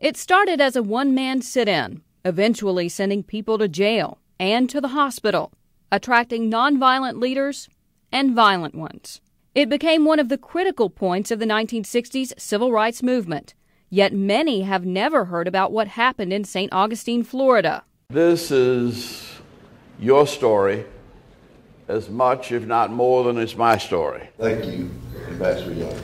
It started as a one-man sit-in, eventually sending people to jail and to the hospital, attracting nonviolent leaders and violent ones. It became one of the critical points of the 1960s civil rights movement, yet many have never heard about what happened in St. Augustine, Florida. This is your story as much, if not more, than it's my story. Thank you, Ambassador Young.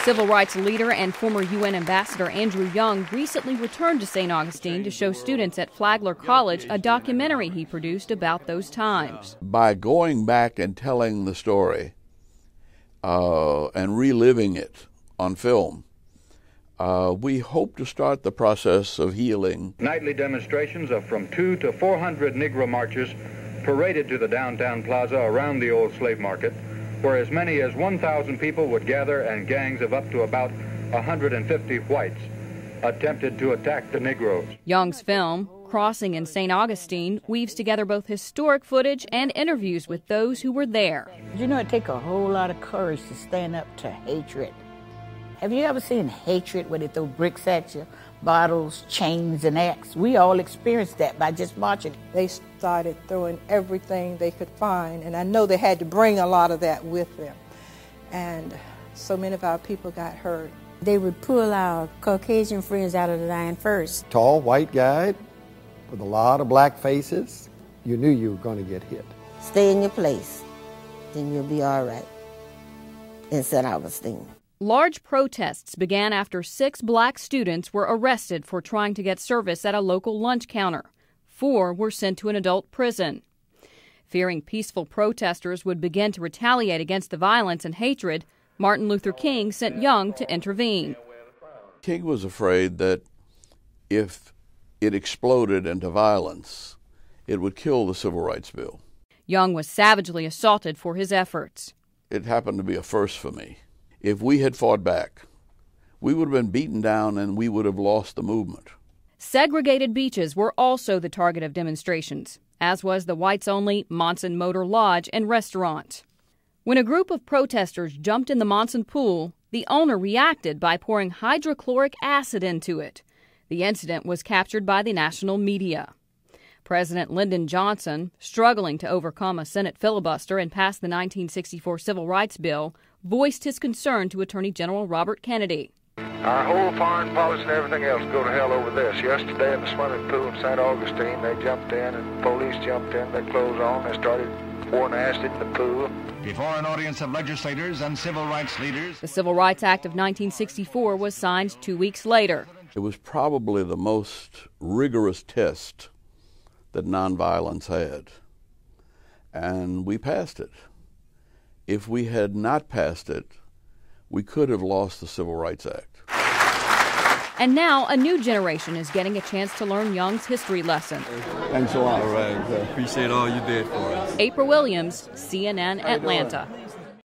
Civil rights leader and former UN Ambassador Andrew Young recently returned to St. Augustine to show students at Flagler College a documentary he produced about those times. By going back and telling the story and reliving it on film, we hope to start the process of healing. Nightly demonstrations of from 200 to 400 Negro marchers paraded to the downtown plaza around the old slave market, where as many as 1,000 people would gather and gangs of up to about 150 whites attempted to attack the Negroes. Young's film, Crossing in St. Augustine, weaves together both historic footage and interviews with those who were there. You know, it takes a whole lot of courage to stand up to hatred. Have you ever seen hatred where they throw bricks at you, bottles, chains, and axes? We all experienced that by just marching. They started throwing everything they could find, and I know they had to bring a lot of that with them. And so many of our people got hurt. They would pull our Caucasian friends out of the line first. Tall white guy with a lot of black faces. You knew you were going to get hit. Stay in your place, then you'll be all right in St. Augustine. Large protests began after 6 black students were arrested for trying to get service at a local lunch counter. 4 were sent to an adult prison. Fearing peaceful protesters would begin to retaliate against the violence and hatred, Martin Luther King sent Young to intervene. King was afraid that if it exploded into violence, it would kill the Civil Rights Bill. Young was savagely assaulted for his efforts. It happened to be a first for me. If we had fought back, we would have been beaten down and we would have lost the movement. Segregated beaches were also the target of demonstrations, as was the whites-only Monson Motor Lodge and restaurant. When a group of protesters jumped in the Monson pool, the owner reacted by pouring hydrochloric acid into it. The incident was captured by the national media. President Lyndon Johnson, struggling to overcome a Senate filibuster and pass the 1964 Civil Rights Bill, voiced his concern to Attorney General Robert Kennedy. Our whole foreign policy and everything else go to hell over this. Yesterday in the swimming pool in St. Augustine, they jumped in and police jumped in, their clothes on, they started pouring acid in the pool. Before an audience of legislators and civil rights leaders. The Civil Rights Act of 1964 was signed 2 weeks later. It was probably the most rigorous test that nonviolence had, and we passed it. If we had not passed it, we could have lost the Civil Rights Act. And now a new generation is getting a chance to learn Young's history lesson. Thanks a lot. All right. Appreciate all you did for us. April Williams, CNN, Atlanta.